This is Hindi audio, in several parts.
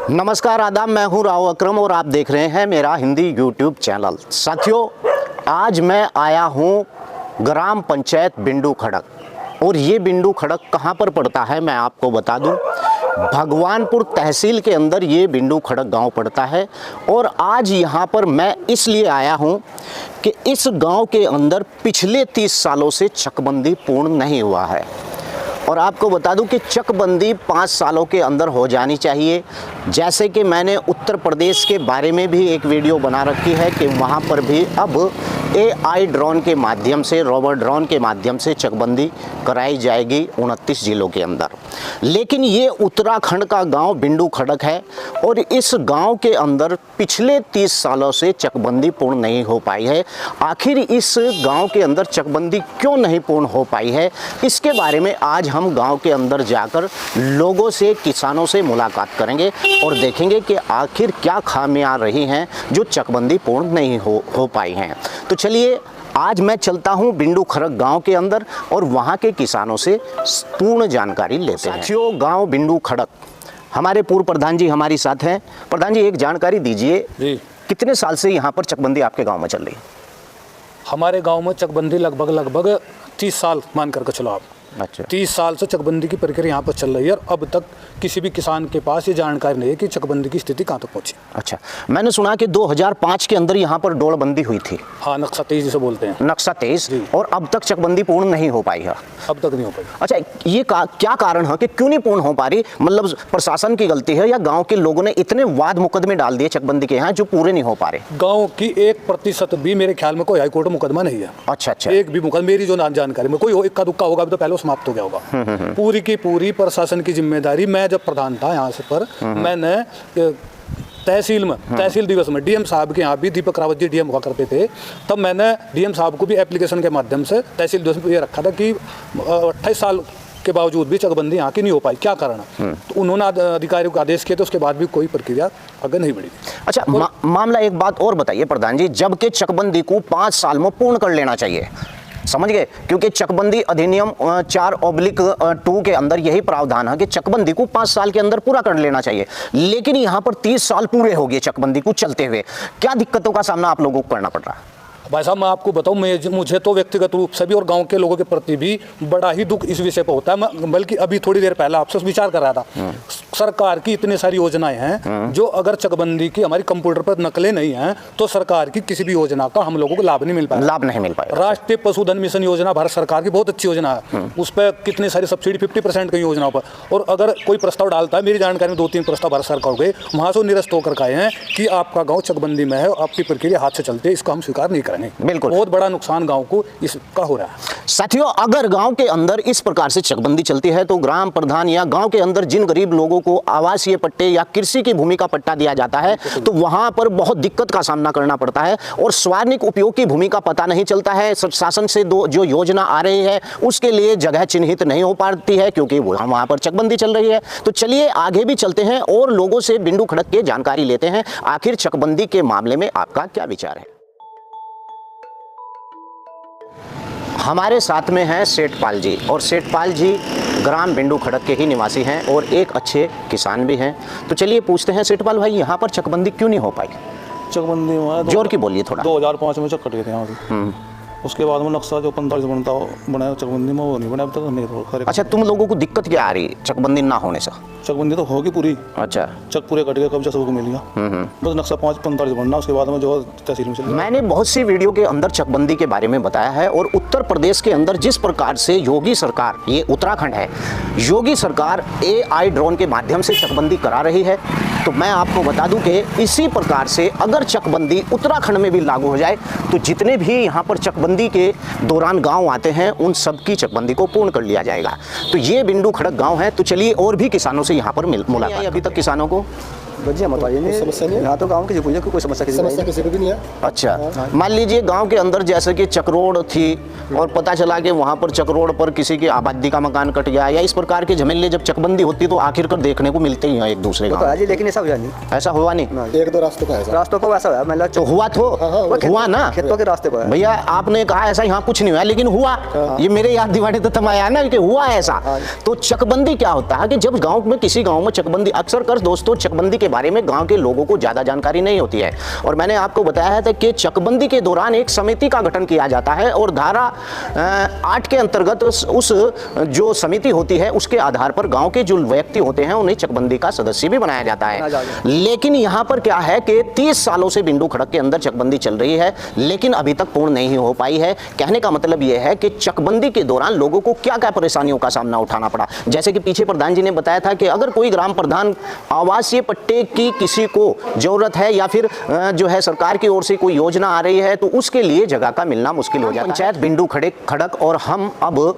नमस्कार आदाब, मैं हूं राव अकरम और आप देख रहे हैं मेरा हिंदी यूट्यूब चैनल। साथियों, आज मैं आया हूं ग्राम पंचायत बिंडू खड़क और ये बिंडू खड़क कहां पर पड़ता है मैं आपको बता दूं। भगवानपुर तहसील के अंदर ये बिंडू खड़क गांव पड़ता है और आज यहां पर मैं इसलिए आया हूं कि इस गांव के अंदर पिछले 30 सालों से चकबंदी पूर्ण नहीं हुआ है और आपको बता दूं कि चकबंदी 5 सालों के अंदर हो जानी चाहिए। जैसे कि मैंने उत्तर प्रदेश के बारे में भी एक वीडियो बना रखी है कि वहां पर भी अब AI ड्रोन के माध्यम से, रोवर ड्रोन के माध्यम से चकबंदी कराई जाएगी 29 जिलों के अंदर। लेकिन ये उत्तराखंड का गांव बिंडू खड़क है और इस गांव के अंदर पिछले 30 सालों से चकबंदी पूर्ण नहीं हो पाई है। आखिर इस गांव के अंदर चकबंदी क्यों नहीं पूर्ण हो पाई है, इसके बारे में आज हम गांव के अंदर जाकर लोगों से, किसानों से मुलाकात करेंगे और देखेंगे कि आखिर क्या खामियां रही हैं जो चकबंदी पूर्ण नहीं हो पाई हैं। तो चलिए आज मैं चलता हूं बिंडू खड़क गांव के अंदर और वहां के किसानों से पूर्ण जानकारी लेते हैं। साथियों, गांव बिंडू खड़क, हमारे पूर्व प्रधान जी हमारे साथ हैं। प्रधान जी, एक जानकारी दीजिए, कितने साल से यहाँ पर चकबंदी आपके गाँव में चल रही है? हमारे गाँव में चकबंदी लगभग 30 साल मान करके चलो आप। अच्छा, 30 साल से चकबंदी की प्रक्रिया यहाँ पर चल रही है और अब तक किसी भी किसान के पास ये जानकारी नहीं है कि चकबंदी की स्थिति कहाँ तक पहुँची। अच्छा, मैंने सुना कि 2005 के अंदर यहाँ पर डोलबंदी हुई थी। हाँ, नक्शा 23 जिसे बोलते हैं। नक्शा 23, और अब तक चकबंदी पूर्ण नहीं हो पाई है। अब तक नहीं हो पाई। अच्छा, ये क्या कारण है कि क्यों नहीं पूर्ण हो पा रही? मतलब प्रशासन की गलती है या गांव के लोगों ने इतने वाद मुकदमे डाल दिए चकबंदी के यहाँ जो पूरे नहीं हो पा रहे? गाँव की 1% भी मेरे ख्याल में कोई हाईकोर्ट मुकदमा नहीं है। अच्छा, एक भी मुकदमा मेरी जो जानकारी में, कोई इक्का दुक्का होगा तो पहले समाप्त हो गया होगा। पूरी की पूरी प्रशासन की जिम्मेदारी, मैं जब प्रधान था यहाँ से पर मैंने तहसील दिवस में डीएम साहब के यहाँ भी, दीपक रावत जी डीएम हुआ करते थे, तब मैंने डीएम साहब को भी एप्लीकेशन के माध्यम से तहसील दिवस में ये रखा था कि 28 साल के बावजूद भी चकबंदी यहाँ की नहीं हो पाई, क्या कारण है? तो उन्होंने अधिकारियों को आदेश किए थे, उसके बाद भी कोई प्रक्रिया आगे नहीं बढ़ी। अच्छा, मामला एक बात और बताइए प्रधान जी, जबकि चकबंदी को 5 साल में पूर्ण कर लेना चाहिए, समझ गए? क्योंकि चकबंदी अधिनियम 4/2 के अंदर यही प्रावधान है कि चकबंदी को 5 साल के अंदर पूरा कर लेना चाहिए, लेकिन यहाँ पर 30 साल पूरे हो गए चकबंदी को चलते हुए। क्या दिक्कतों का सामना आप लोगों को करना पड़ रहा है? भाई साहब, मैं आपको बताऊं, मुझे तो व्यक्तिगत रूप से भी और गांव के लोगों के प्रति भी बड़ा ही दुख इस विषय पर होता है। मैं बल्कि अभी थोड़ी देर पहले आपसे विचार कर रहा था, सरकार की इतनी सारी योजनाएं हैं जो अगर चकबंदी की हमारी कंप्यूटर पर नकलें नहीं हैं तो सरकार की किसी भी योजना का हम लोगों को लाभ नहीं मिल पाएगा। राष्ट्रीय पशुधन मिशन योजना भारत सरकार की बहुत अच्छी योजना है, उस पर कितनी सारी सब्सिडी 50% की योजनाओं पर, और अगर कोई प्रस्ताव डालता है, मेरी जानकारी में 2-3 प्रस्ताव भारत सरकार हो गए, वहां से निरस्त होकर आए हैं कि आपका गाँव चकबंदी में है, आपकी प्रक्रिया हाथ से चलती है, इसको हम स्वीकार नहीं करेंगे। बिल्कुल, बहुत बड़ा नुकसान गांव को इसका हो रहा है। साथियों, अगर गांव के अंदर इस प्रकार से चकबंदी चलती है तो ग्राम प्रधान या गांव के अंदर जिन गरीब लोगों को आवासीय पट्टे या कृषि की भूमि का पट्टा दिया जाता है तो वहां पर बहुत दिक्कत का सामना करना पड़ता है और सार्वजनिक उपयोग की भूमि का पता नहीं चलता है। शासन से जो योजना आ रही है उसके लिए जगह चिन्हित नहीं हो पाती है क्योंकि वहां पर चकबंदी चल रही है। तो चलिए आगे भी चलते हैं और लोगों से बिंडू खड़क की जानकारी लेते हैं, आखिर चकबंदी के मामले में आपका क्या विचार है। हमारे साथ में हैं सेठपाल जी, और सेठपाल जी ग्राम बिंडू खड़क के ही निवासी हैं और एक अच्छे किसान भी हैं। तो चलिए पूछते हैं सेठपाल भाई, यहाँ पर चकबंदी क्यों नहीं हो पाई? चकबंदी जोर की बोलिए थोड़ा। 2005 में चक कट गए थे यहाँ से। उसके बाद में नक्शा जो 45 बनाया चकबंदी में, वो नहीं बना अब तक नहीं। अच्छा, तुम लोगों को दिक्कत क्या आ रही चकबंदी ना होने से? चकबंदी तो होगी पूरी। अच्छा, चक पूरे कट गए, कब्जा सबको मिल गया, बस नक्शा 45 बनना, उसके बाद में जो तहसील में चल। मैंने बहुत सी वीडियो के अंदर चकबंदी के बारे में बताया है और उत्तर प्रदेश के अंदर जिस प्रकार से योगी सरकार, ये उत्तराखंड है, योगी सरकार AI ड्रोन के माध्यम से चकबंदी करा रही है, तो मैं आपको बता दूं कि इसी प्रकार से अगर चकबंदी उत्तराखंड में भी लागू हो जाए तो जितने भी यहाँ पर चकबंदी के दौरान गांव आते हैं उन सब की चकबंदी को पूर्ण कर लिया जाएगा। तो ये बिंडू खड़क गांव है। तो चलिए और भी किसानों से यहाँ पर मुलाकात। अभी तक किसानों को भजिया बताइए, नहीं समस्या नहीं, यहाँ तो गांव की कोई समस्या किसी को भी नहीं है। अच्छा, मान लीजिए गांव के अंदर जैसे कि चक्रोड़ थी और पता चला कि वहाँ पर चक्रोड़ पर किसी की आबादी का मकान कट गया या इस प्रकार के झमेले जब चकबंदी होती तो आखिरकार देखने को मिलते ही हैं एक दूसरे का। जी, लेकिन ऐसा हुआ नहीं। ऐसा हुआ नहीं? 1-2 रास्तों को ऐसा हुआ, मतलब तो हुआ तो हुआ ना, खेतों के रास्ते पर भैया। आपने कहा ऐसा यहाँ कुछ नहीं हुआ, लेकिन हुआ। ये मेरे याद दिवाने तो थम आया ना कि हुआ ऐसा। तो चकबंदी क्या होता है कि जब गाँव में किसी गाँव में चकबंदी, अक्सर कर दोस्तों चकबंदी के के बारे में गांव के लोगों को ज़्यादा जानकारी नहीं होती है। और मैंने आपको बताया था कि चकबंदी के दौरान एक समिति का गठन किया जाता है और धारा 8 के अंतर्गत उस जो समिति होती है उसके आधार पर गांव के जो व्यक्ति होते हैं उन्हें चकबंदी का सदस्य भी बनाया जाता है। लेकिन यहाँ पर क्या है कि 30 सालों से बिंडू खड़क के अंदर चकबंदी चल रही है, लेकिन अभी तक पूर्ण नहीं हो पाई है। कहने का मतलब यह है कि चकबंदी के दौरान लोगों को क्या क्या परेशानियों का सामना उठाना पड़ा। जैसे कि पीछे प्रधान जी ने बताया था कि अगर कोई ग्राम प्रधान आवासीय पट्टे की किसी को जरूरत है या फिर जो है सरकार की ओर से कोई योजना आ रही है तो उसके लिए जगह का मिलना मुश्किल हो जाता है। पंचायत बिंडू खड़क और हम अब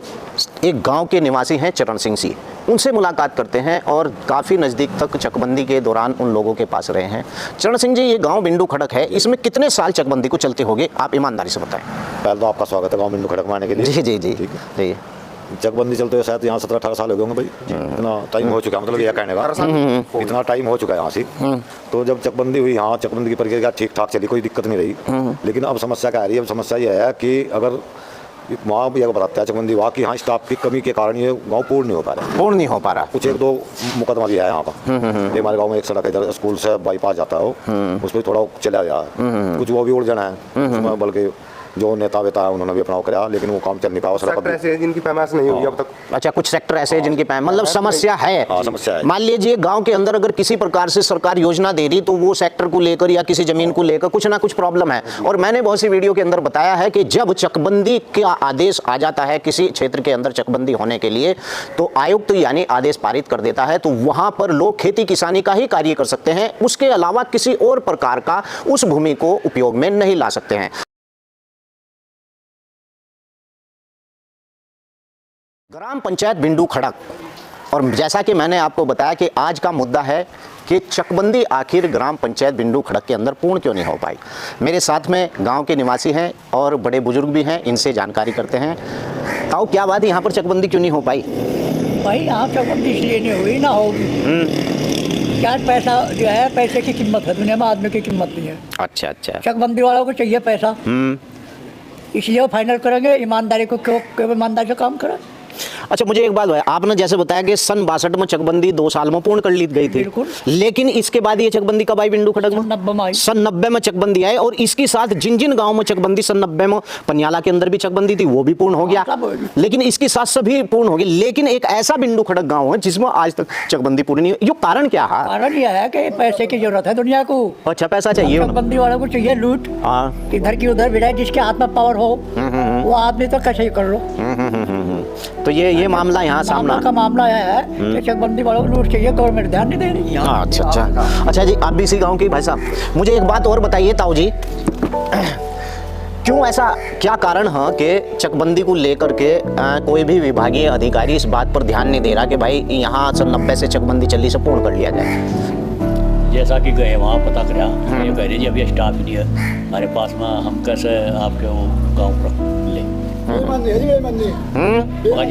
एक गांव के निवासी हैं चरण सिंह जी, उनसे मुलाकात करते हैं और काफ़ी नज़दीक तक चकबंदी के दौरान उन लोगों के पास रहे हैं। चरण सिंह जी, ये गांव बिंडू खड़क है, इसमें कितने साल चकबंदी को चलते होंगे, आप ईमानदारी से बताएं। पहले तो आपका स्वागत है गांव बिंडू खड़क में आने के लिए। जी जी जी ठीक है। जी। चकबंदी चलते हुए शायद यहाँ 17-18 साल हो गए होंगे भाई, इतना टाइम हो चुका है, मतलब यह कहने का इतना टाइम हो चुका है यहाँ से। तो जब चकबंदी हुई, यहाँ चकबंदी की प्रक्रिया ठीक ठाक चली, कोई दिक्कत नहीं रही। लेकिन अब समस्या क्या आ रही है? अब समस्या यह है कि अगर वहाँ यह बताता है चकबंदी वहाँ की, यहाँ स्टाफ की कमी के कारण ये गांव पूर्ण नहीं हो पा रहा। पूर्ण नहीं हो पा रहा। कुछ 1-2 मुकदमा भी है यहाँ पर। ये हमारे गांव में एक सड़क है इधर स्कूल से बाईपास जाता है, उस पर थोड़ा चला गया, कुछ वो भी उलझन है, बल्कि जो नेता वेता है उन्होंने भी अपना कराया, लेकिन वो काम चल नहीं पाया। सड़क ऐसे जिनकी पैमाइश नहीं हुई अब तक। अच्छा, कुछ सेक्टर ऐसे हैं जिनकी मतलब समस्या है। समस्या है। मान लीजिए गांव के अंदर अगर किसी प्रकार से सरकार योजना दे रही तो वो सेक्टर को लेकर या किसी जमीन को लेकर कुछ ना कुछ प्रॉब्लम है। और मैंने बहुत सी वीडियो के अंदर बताया है कि जब चकबंदी का आदेश आ जाता है किसी क्षेत्र के अंदर चकबंदी होने के लिए, तो आयुक्त यानी आदेश पारित कर देता है, तो वहां पर लोग खेती किसानी का ही कार्य कर सकते हैं, उसके अलावा किसी और प्रकार का उस भूमि को उपयोग में नहीं ला सकते हैं। ग्राम पंचायत बिंडू खड़क, और जैसा कि मैंने आपको बताया कि आज का मुद्दा है कि चकबंदी आखिर ग्राम पंचायत बिंडू खड़क के अंदर पूर्ण क्यों नहीं हो पाई। मेरे साथ में गांव के निवासी हैं और बड़े बुजुर्ग भी हैं, इनसे जानकारी करते हैं। आओ, क्या बात है, यहाँ पर चकबंदी क्यों नहीं हो पाई? भाई यहाँ चकबंदी इसलिए नहीं हुई, ना होगी। क्या पैसा जो है, पैसे की कीमत है दुनिया में, आदमी की कीमत नहीं है। अच्छा अच्छा। चकबंदी वालों को चाहिए पैसा, इसलिए वो फाइनल करेंगे। ईमानदारी को क्यों ईमानदारी से काम करें। अच्छा, मुझे एक बात बताया, आपने जैसे बताया कि सन 62 में चकबंदी 2 साल में पूर्ण कर ली गई थी, बिल्कुल। लेकिन इसके बाद ये चकबंदी कब आई बिंडू खड़क में? 90 में आई। सन 90 में चकबंदी आई, और इसके साथ जिन जिन गांव में चकबंदी सन 90 में, पनियाला के अंदर भी चकबंदी थी, वो भी पूर्ण हो गया, लेकिन इसके साथ सभी पूर्ण हो गए। लेकिन एक ऐसा बिंडू खड़क गाँव है जिसमें आज तक चकबंदी पूरी नहीं हुई। ये कारण क्या है? कारण यह है कि पैसे की जरूरत है दुनिया को। अच्छा, पैसा चाहिए चकबंदी वालों को चाहिए लूट, इधर की उधर बिठाए, जिसके हाथ में पावर हो वो आदमी तो कैसे ही कर लो। तो ये मामला यहाँ सामना का मामला है कि चकबंदी वालों को लूट चाहिए, गवर्नमेंट ध्यान नहीं दे रही। अच्छा अच्छा। अच्छा जी, आप भी इसी गांव के भाई साहब, मुझे एक बात और बताइए ताऊ जी, क्यों ऐसा, क्या कारण है कि चकबंदी को लेकर के कोई भी विभागीय अधिकारी इस बात पर ध्यान नहीं दे रहा कि भाई यहाँ सन 90 से चकबंदी चली से पूर्ण कर लिया जाए? जैसा कि गए वहाँ पता करा, ये कह रहे जी अभी स्टाफ नहीं है हमारे पास में, हम कैसे आपके वो गाँव पर ले। ये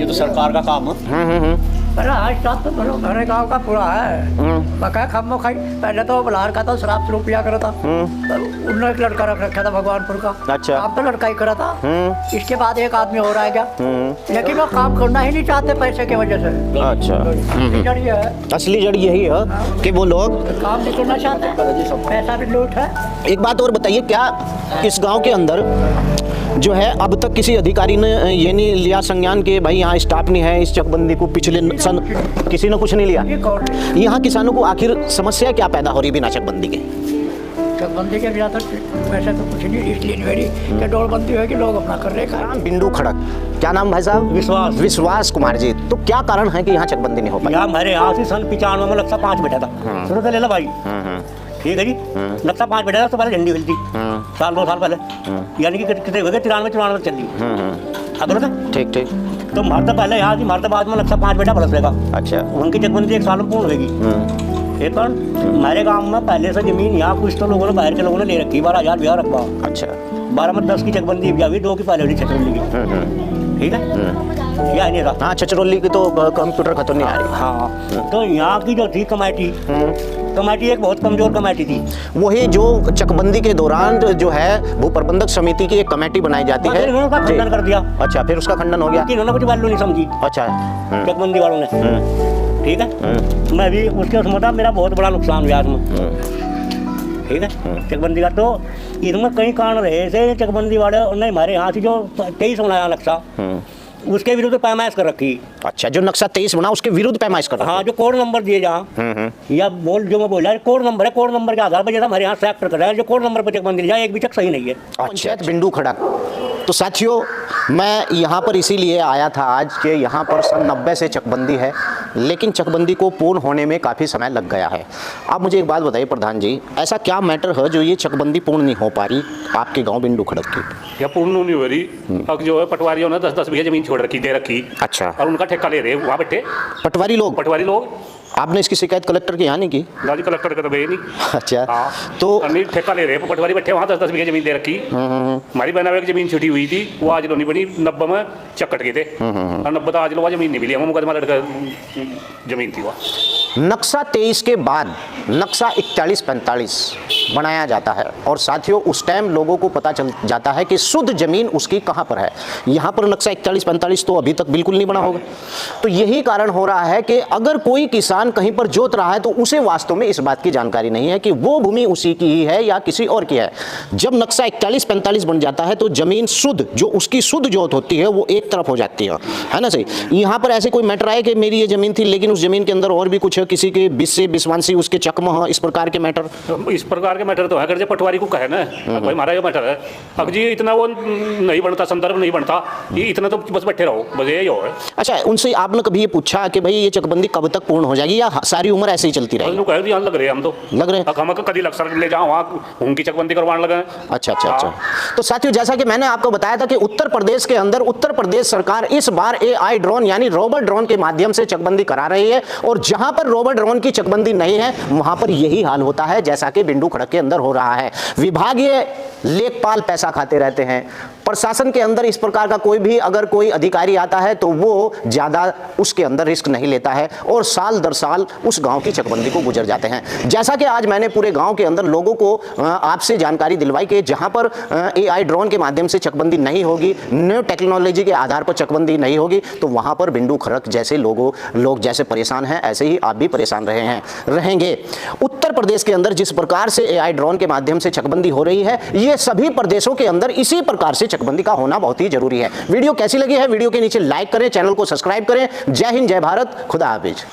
तो सरकार का काम है। अरे आज साथ तो मेरे गाँव का पूरा है, बकाया खम खाई। पहले तो बलार का था, शराब शुरू पिया करा था, उन्होंने एक लड़का रख रखा था भगवानपुर का। अच्छा। काम तो लड़का ही करा था। इसके बाद एक आदमी और आएगा, लेकिन वो काम करना ही नहीं चाहते पैसे की वजह से। अच्छा। जड़ ये है, असली जड़ यही है कि वो लोग काम नहीं करना चाहते, पैसा भी लूट है। एक बात और बताइए, क्या इस गांव के अंदर जो है अब तक किसी अधिकारी ने ये नहीं लिया संज्ञान कि भाई यहाँ स्टाफ नहीं है, इस चकबंदी को पिछले सन किसी ने कुछ नहीं लिया? यहाँ किसानों को आखिर समस्या क्या पैदा हो रही बिना चकबंदी के? चकबंदी के बिना तो वैसे तो कुछ नहीं, इसलिए नहीं हो रही कि डोरबंदी है कि लोग अपना कर रहे हैं। बिंडू खड़क, क्या नाम भाई साहब? विश्वास कुमार जी। तो क्या कारण है कि यहाँ चकबंदी नहीं हो पाई? हमारे यहाँ से सन 95 में लगता 5 बैठा था, शुरू से ले लो भाई, ठीक है जी। लगता 5 बैठा था, तो पहले झंडी हिलती, साल 2 साल पहले, यानी कि कितने हो गए 93 चल रही। ठीक ठीक। तो मारता पहले यहाँ थी, मारता बाद में लगता 5 बेटा बरस रहेगा। अच्छा। उनकी चकबंदी 1 साल में पूर्ण होगी। एक बार हमारे गांव में पहले से जमीन यहाँ कुछ तो लोगों ने, बाहर के लोगों ने ले रखी, 12,000 बिहार रखवा। अच्छा। 12 में 10 की चकबंदी भी अभी 2 की पहले वाली चकबंदी की, ठीक है। यह नहीं था। हाँ, चचरौली की तो कंप्यूटर खत्म नहीं आ रही। हाँ, तो यहाँ की जो थी कमेटी एक बहुत कमजोर कमेटी थी। वही जो चकबंदी के दौरान जो है भू प्रबंधक समिति की एक कमेटी बनाई जाती है, इन्होंने उसका खंडन कर दिया। अच्छा, फिर उसका खंडन हो गया, इन्होंने कुछ वैल्यू नहीं समझी। अच्छा। चकबंदी वालों ने, ठीक है, मैं भी उसके उसमें था, मेरा बहुत बड़ा नुकसान हुआ इसमें, ठीक है। चकबंदी का तो इसमें कई कारण रहे ऐसे, चकबंदी वाले ने हमारे यहाँ से जो 23 बनाया नक्शा, उसके विरुद्ध पैमाइश कर रखी। अच्छा, जो नक्शा 23 बना उसके विरुद्ध पैमाइश कर रहा है। हाँ, जो कोड नंबर दिए जहाँ या बोल जो मैं बोला कोड नंबर है, कोड नंबर के आधार पर जैसा हमारे यहाँ सेक्टर कर रहा है, जो कोड नंबर पर चकबंदी जाए एक भी चक सही नहीं है। पंचायत बिंडू खड़क। तो साथियों, मैं यहाँ पर इसीलिए आया था आज कि यहाँ पर सन 90 से चकबंदी है, लेकिन चकबंदी को पूर्ण होने में काफ़ी समय लग गया है। आप मुझे एक बात बताइए प्रधान जी, ऐसा क्या मैटर है जो ये चकबंदी पूर्ण नहीं हो पा रही आपके गांव बिंडू खड़क की? या पूर्ण नहीं हो रही। अब जो है पटवारियों ने 10-10 बीघे जमीन छोड़ रखी, दे रखी। अच्छा। और उनका ठेका ले रहे हैं वहाँ बैठे पटवारी लोग। आपने इसकी शिकायत कलेक्टर के यहाँ नहीं की? गाजी कलेक्टर का तो गए नहीं। अच्छा। हाँ। तो नहीं, ठेका ले रहे हैं पटवारी बैठे वहाँ 10-10 बीघे जमीन दे रखी। हमारी बहना की जमीन छुटी हुई थी, वो आज लो नहीं बनी, 90 में चक्कट गए थे और 90 तो आज लो जमीन नहीं मिली, हम मुकदमा लड़का जमीन थी वह। नक्शा 23 के बाद नक्शा 41-45 बनाया जाता है और साथियों उस टाइम लोगों को पता चल जाता है कि शुद्ध जमीन उसकी कहाँ पर है। यहाँ पर नक्शा 41-45 तो अभी तक बिल्कुल नहीं बना होगा। तो यही कारण हो रहा है कि अगर कोई किसान कहीं पर जोत रहा है तो उसे वास्तव में इस बात की जानकारी नहीं है कि वो भूमि उसी की ही है या किसी और की है। जब नक्शा 41-45 बन जाता है तो जमीन शुद्ध, जो उसकी शुद्ध जोत होती है वो एक तरफ हो जाती है ना। सही, यहाँ पर ऐसे कोई मैटर आए कि मेरी ये जमीन थी लेकिन उस जमीन के अंदर और भी कुछ है, किसी के बिस्से बिस्वांसी उसके चकमा, इस प्रकार के मैटर? इस प्रकार के मैटर तो है, अगर जो पटवारी को कहे ना भाई हमारा ये मैटर है, अब जी इतना वो नहीं बनता, संदर्भ नहीं बनता, ये इतना तो बस बैठे रहो, बस यही हो। अच्छा, उनसे आपने कभी ये पूछा कि भाई ये चकबंदी कब तक पूर्ण हो जाएगी या सारी उम्र ऐसे ही चलती रहेगी? यहाँ लग रहे हैं हम तो लग रहे हैं हम कभी लक्सर ले जाओ वहाँ उनकी चकबंदी करवाने लगे। अच्छा। तो साथियों, जैसा कि मैंने आपको बताया था कि उत्तर प्रदेश के अंदर उत्तर प्रदेश सरकार इस बार AI ड्रोन यानी रोबोट ड्रोन के माध्यम से चकबंदी करा रही है और जहां पर रोबोट ड्रोन की चकबंदी नहीं है वहां पर यही हाल होता है जैसा कि बिंडू खड़क के अंदर हो रहा है। विभागीय लेखपाल पैसा खाते रहते हैं। प्रशासन के अंदर इस प्रकार का कोई भी अगर कोई अधिकारी आता है तो वो ज्यादा उसके अंदर रिस्क नहीं लेता है और साल दर साल उस गांव की चकबंदी को गुजर जाते हैं। जैसा कि आज मैंने पूरे गांव के अंदर लोगों को आपसे जानकारी दिलवाई कि जहां पर AI ड्रोन के माध्यम से चकबंदी नहीं होगी, न्यू टेक्नोलॉजी के आधार पर चकबंदी नहीं होगी, तो वहां पर बिंडू खड़क जैसे लोग जैसे परेशान हैं ऐसे ही आप भी परेशान रहेंगे। उत्तर प्रदेश के अंदर जिस प्रकार से AI ड्रोन के माध्यम से चकबंदी हो रही है, ये सभी प्रदेशों के अंदर इसी प्रकार से चकबंदी का होना बहुत ही जरूरी है। वीडियो कैसी लगी है? वीडियो के नीचे लाइक करें, चैनल को सब्सक्राइब करें। जय हिंद, जय भारत, खुदा हाफिज।